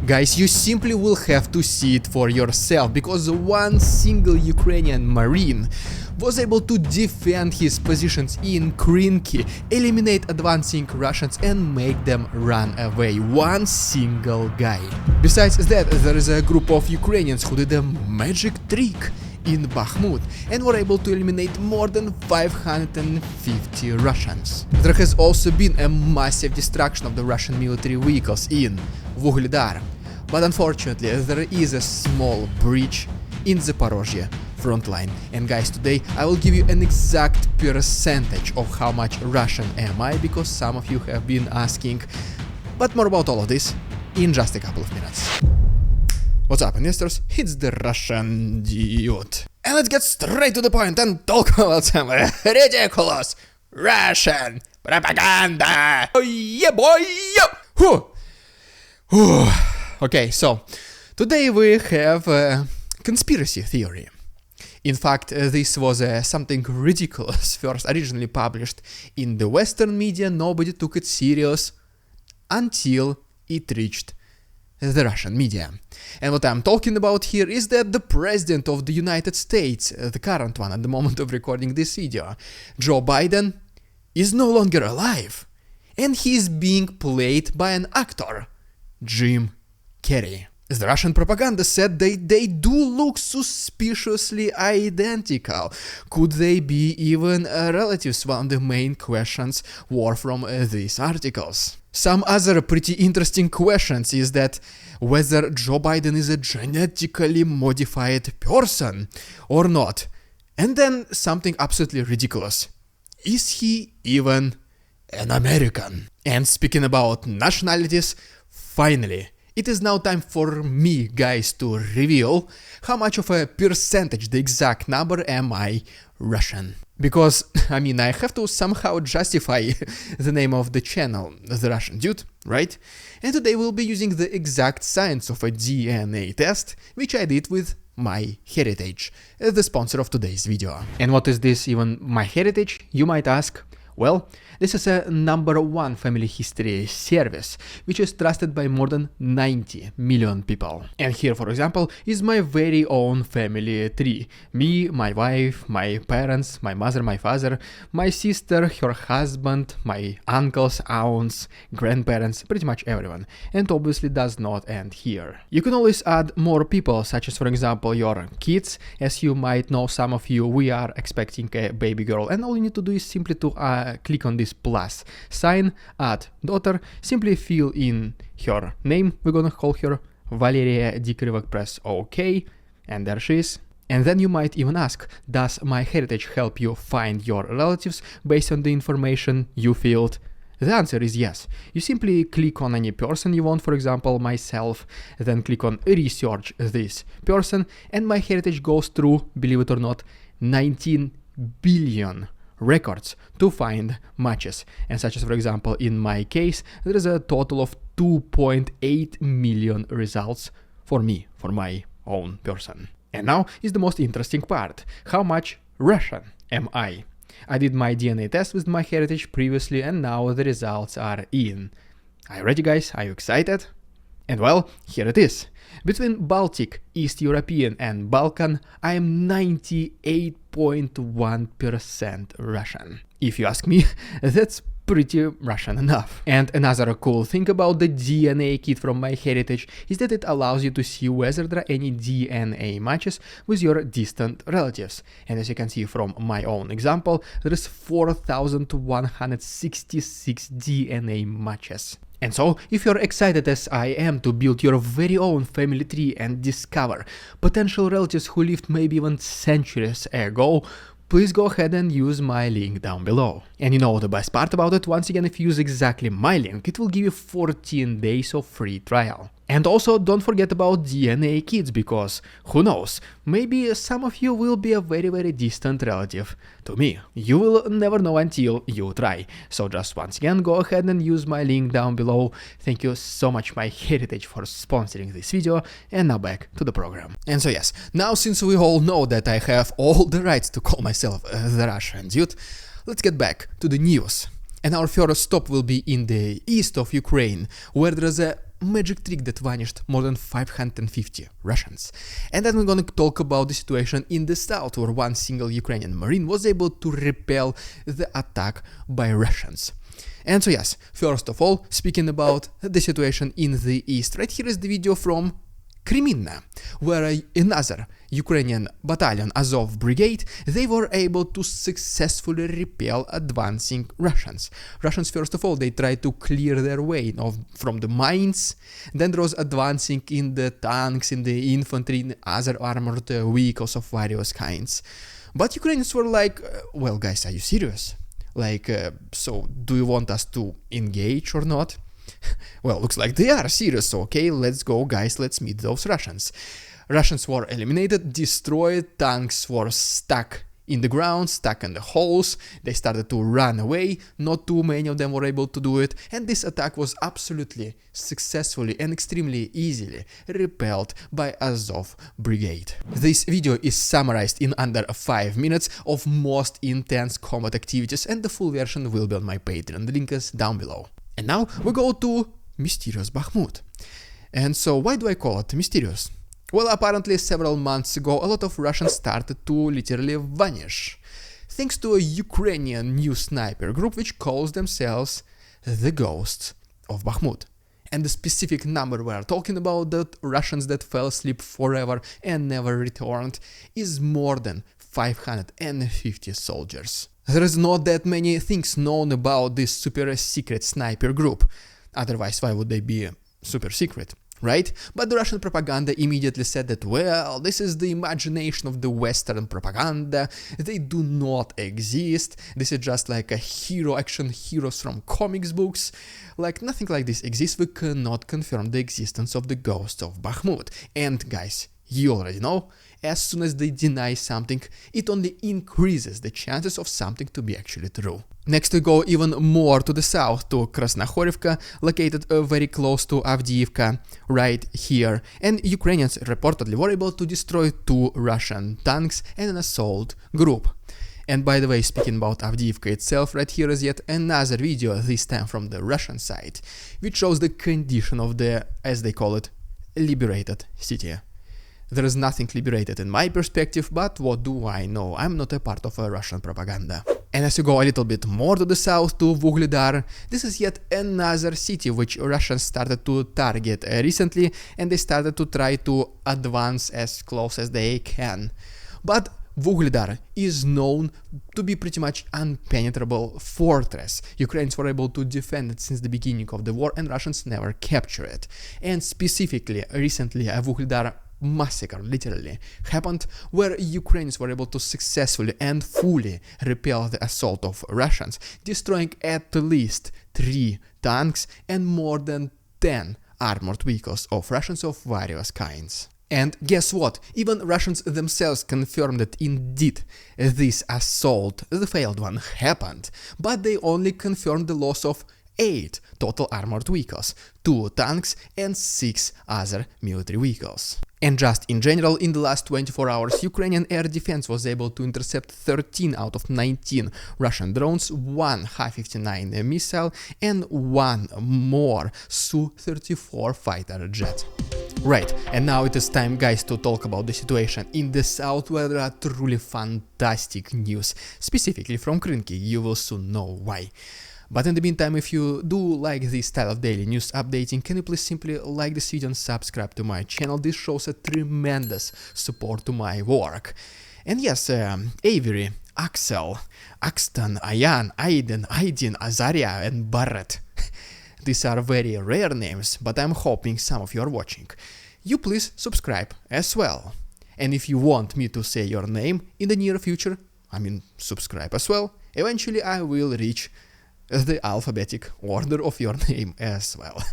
Guys, you simply will have to see it for yourself, because one single Ukrainian Marine was able to defend his positions in Krynky, eliminate advancing Russians and make them run away. One single guy. Besides that, there is a group of Ukrainians who did a magic trick in Bakhmut and were able to eliminate more than 550 Russians. There has also been a massive destruction of the Russian military vehicles in Vuhledar, but unfortunately there is a small breach in Zaporozhye front line. And guys, today I will give you an exact percentage of how much Russian am I, because some of you have been asking. But more about all of this in just a couple of minutes. What's up, investors? It's the Russian dude. And let's get straight to the point and talk about some ridiculous Russian propaganda. Oh yeah, boy! Whew. Okay, so today we have a conspiracy theory. In fact, this was something ridiculous first originally published in the Western media. Nobody took it serious until it reached the Russian media. And what I'm talking about here is that the President of the United States, the current one at the moment of recording this video, Joe Biden, is no longer alive. And he's being played by an actor, Jim Carrey. The Russian propaganda said they do look suspiciously identical. Could they be even relatives? One of the main questions were from these articles. Some other pretty interesting questions is that whether Joe Biden is a genetically modified person or not. And then something absolutely ridiculous. Is he even an American? And speaking about nationalities, finally, it is now time for me, guys, to reveal how much of a percentage, the exact number, am I Russian. Because, I mean, I have to somehow justify the name of the channel, The Russian Dude, right? And today we'll be using the exact science of a DNA test, which I did with MyHeritage, the sponsor of today's video. And what is this even MyHeritage, you might ask? Well, this is a #1 family history service, which is trusted by more than 90 million people. And here, for example, is my very own family tree. Me, my wife, my parents, my mother, my father, my sister, her husband, my uncles, aunts, grandparents, pretty much everyone. And obviously does not end here. You can always add more people, such as, for example, your kids. As you might know, some of you, we are expecting a baby girl, and all you need to do is simply to click on this plus sign, add daughter, simply fill in her name, we're gonna call her Valeria Dikryvak, press OK, and there she is. And then you might even ask, does MyHeritage help you find your relatives based on the information you filled? The answer is yes. You simply click on any person you want, for example myself, then click on research this person, and MyHeritage goes through, believe it or not, 19 billion records to find matches. And such as, for example, in my case, there is a total of 2.8 million results for me, for my own person. And now is the most interesting part. How much Russian am I? I did my DNA test with MyHeritage previously, and now the results are in. Are you ready, guys? Are you excited? And well, here it is. Between Baltic, East European and Balkan, I am 98.1% Russian. If you ask me, that's pretty Russian enough. And another cool thing about the DNA kit from MyHeritage is that it allows you to see whether there are any DNA matches with your distant relatives. And as you can see from my own example, there is 4,166 DNA matches. And so, if you're excited as I am to build your very own family tree and discover potential relatives who lived maybe even centuries ago, please go ahead and use my link down below. And you know the best part about it, once again, if you use exactly my link, it will give you 14 days of free trial. And also don't forget about DNA kits, because who knows, maybe some of you will be a very distant relative to me. You will never know until you try. So just once again, go ahead and use my link down below. Thank you so much MyHeritage for sponsoring this video, and now back to the program. And so yes, now since we all know that I have all the rights to call myself the Russian Dude, let's get back to the news. And our first stop will be in the east of Ukraine, where there's a magic trick that vanished more than 550 Russians. And then we're gonna talk about the situation in the south, where one single Ukrainian Marine was able to repel the attack by Russians. And so yes, first of all, speaking about the situation in the east, right here is the video from Krymky, where another Ukrainian battalion, Azov Brigade, they were able to successfully repel advancing Russians. Russians, first of all, they tried to clear their way from the mines, then there was advancing in the tanks, in the infantry, in other armored vehicles of various kinds. But Ukrainians were like, well guys, are you serious? Like, so do you want us to engage or not? Well, looks like they are serious, so okay, let's go guys, let's meet those Russians. Russians were eliminated, destroyed, tanks were stuck in the ground, stuck in the holes, they started to run away, not too many of them were able to do it, and this attack was absolutely successfully and extremely easily repelled by Azov Brigade. This video is summarized in under 5 minutes of most intense combat activities, and the full version will be on my Patreon, the link is down below. And now we go to Mysterious Bakhmut. And so why do I call it mysterious? Well, apparently several months ago a lot of Russians started to literally vanish, thanks to a Ukrainian new sniper group which calls themselves the Ghosts of Bakhmut. And the specific number we are talking about, the Russians that fell asleep forever and never returned, is more than 550 soldiers. There is not that many things known about this super secret sniper group, otherwise why would they be super secret, right? But the Russian propaganda immediately said that, well, this is the imagination of the Western propaganda, they do not exist, this is just like a action heroes from comics books, like nothing like this exists, we cannot confirm the existence of the Ghosts of Bakhmut. And guys, you already know, as soon as they deny something, it only increases the chances of something to be actually true. Next we go even more to the south, to Krasnohorivka, located very close to Avdiivka, right here, and Ukrainians reportedly were able to destroy 2 Russian tanks and an assault group. And by the way, speaking about Avdiivka itself, right here is yet another video, this time from the Russian side, which shows the condition of the, as they call it, liberated city. There is nothing liberated in my perspective, but what do I know? I'm not a part of a Russian propaganda. And as you go a little bit more to the south, to Vuhledar, this is yet another city which Russians started to target recently, and they started to try to advance as close as they can. But Vuhledar is known to be pretty much impenetrable fortress. Ukrainians were able to defend it since the beginning of the war, and Russians never captured it. And specifically, recently, Vuhledar massacre literally happened, where Ukrainians were able to successfully and fully repel the assault of Russians, destroying at least 3 tanks and more than 10 armored vehicles of Russians of various kinds. And guess what? Even Russians themselves confirmed that indeed this assault, the failed one, happened, but they only confirmed the loss of 8 total armored vehicles, 2 tanks and 6 other military vehicles. And just in general, in the last 24 hours, Ukrainian air defense was able to intercept 13 out of 19 Russian drones, 1 Hi-59 missile and 1 more Su-34 fighter jet. Right, and now it is time, guys, to talk about the situation in the south, where there are truly fantastic news, specifically from Krynky. You will soon know why. But in the meantime, if you do like this style of daily news updating, can you please simply like this video and subscribe to my channel? This shows a tremendous support to my work. And yes, Avery, Axel, Axton, Ayan, Aiden, Aydin, Azaria and Barrett. These are very rare names, but I'm hoping some of you are watching. You please subscribe as well. And if you want me to say your name in the near future, subscribe as well. Eventually I will reach the alphabetic order of your name as well.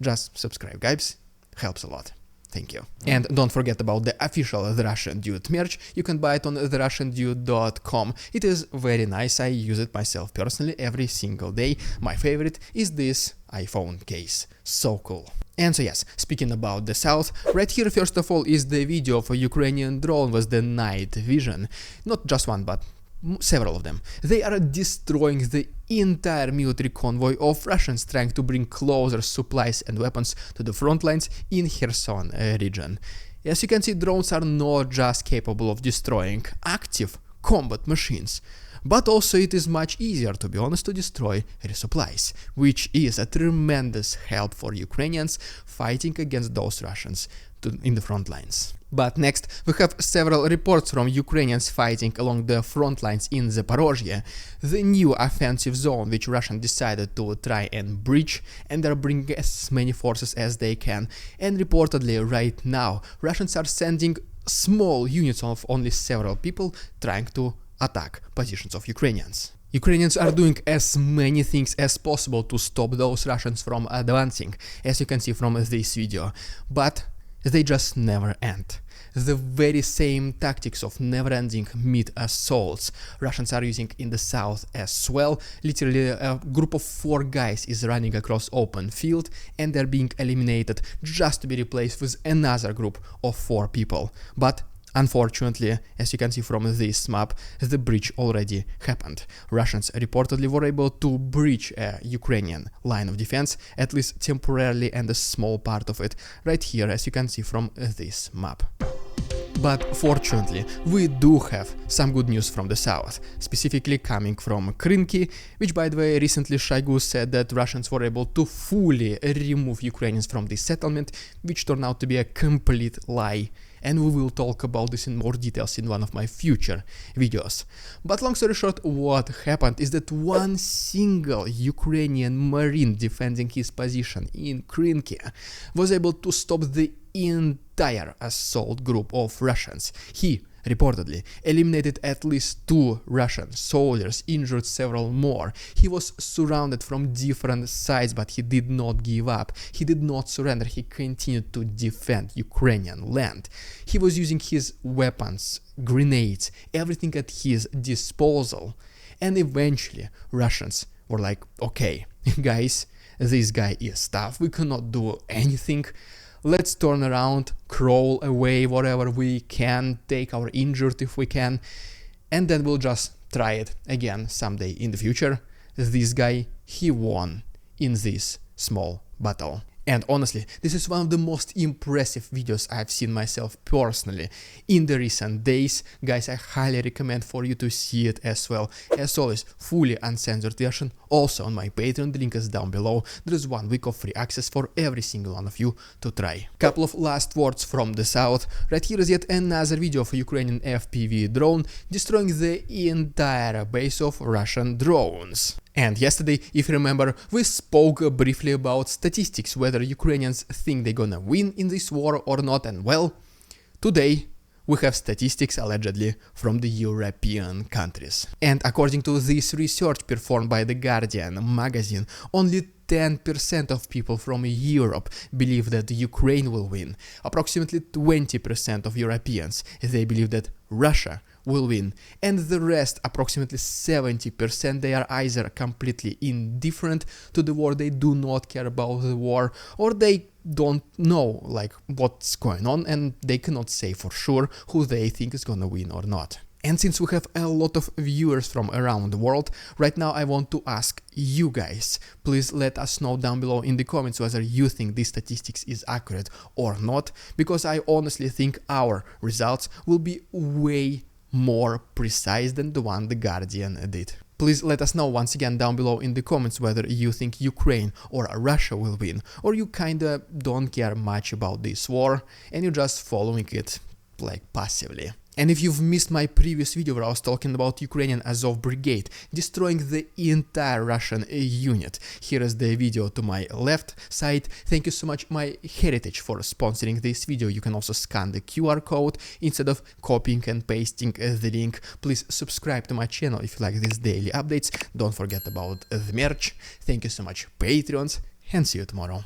Just subscribe, guys, helps a lot. Thank you. And don't forget about the official The Russian Dude merch. You can buy it on therussiandude.com. It is very nice, I use it myself personally every single day. My favorite is this iPhone case, so cool. And so yes, speaking about the south, right here first of all is the video of a Ukrainian drone with the night vision. Not just one, but several of them. They are destroying the entire military convoy of Russians trying to bring closer supplies and weapons to the front lines in Kherson region. As you can see, drones are not just capable of destroying active combat machines, but also it is much easier, to be honest, to destroy resupplies, which is a tremendous help for Ukrainians fighting against those Russians in the front lines. But next, we have several reports from Ukrainians fighting along the front lines in Zaporozhye, the new offensive zone which Russians decided to try and breach, and they're bringing as many forces as they can. And reportedly right now, Russians are sending small units of only several people trying to attack positions of Ukrainians. Ukrainians are doing as many things as possible to stop those Russians from advancing, as you can see from this video, but they just never end. The very same tactics of never-ending mid-assaults Russians are using in the south as well. Literally a group of 4 guys is running across open field and they're being eliminated just to be replaced with another group of 4 people. But unfortunately, as you can see from this map, the breach already happened. Russians reportedly were able to breach a Ukrainian line of defense, at least temporarily, and a small part of it right here, as you can see from this map. But fortunately, we do have some good news from the south, specifically coming from Krynky, which, by the way, recently Shoigu said that Russians were able to fully remove Ukrainians from this settlement, which turned out to be a complete lie. And we will talk about this in more details in one of my future videos. But long story short, what happened is that one single Ukrainian marine defending his position in Krynky was able to stop the entire assault group of Russians. He reportedly eliminated at least 2 Russian soldiers, injured several more. He was surrounded from different sides, but he did not give up. He did not surrender. He continued to defend Ukrainian land. He was using his weapons, grenades, everything at his disposal. And eventually Russians were like, okay, guys, this guy is tough. We cannot do anything. Let's turn around, crawl away whatever we can, take our injured if we can, and then we'll just try it again someday in the future. This guy, he won in this small battle. And honestly, this is one of the most impressive videos I've seen myself personally in the recent days. Guys, I highly recommend for you to see it as well. As always, fully uncensored version, also on my Patreon, the link is down below. There is 1 week of free access for every single one of you to try. Couple of last words from the south. Right here is yet another video of a Ukrainian FPV drone destroying the entire base of Russian drones. And yesterday, if you remember, we spoke briefly about statistics, whether Ukrainians think they're gonna win in this war or not, and well, today we have statistics allegedly from the European countries. And according to this research performed by The Guardian magazine, only 10% of people from Europe believe that Ukraine will win. Approximately 20% of Europeans, they believe that Russia will win, and the rest, approximately 70%, they are either completely indifferent to the war, they do not care about the war, or they don't know like what's going on and they cannot say for sure who they think is gonna win or not. And since we have a lot of viewers from around the world, right now I want to ask you guys, please let us know down below in the comments whether you think this statistics is accurate or not, because I honestly think our results will be way more precise than the one The Guardian did. Please let us know once again down below in the comments whether you think Ukraine or Russia will win, or you kinda don't care much about this war and you're just following it like passively. And if you've missed my previous video where I was talking about Ukrainian Azov Brigade destroying the entire Russian unit, here is the video to my left side. Thank you so much My Heritage for sponsoring this video. You can also scan the QR code instead of copying and pasting the link. Please subscribe to my channel if you like these daily updates. Don't forget about the merch. Thank you so much, Patreons, and see you tomorrow.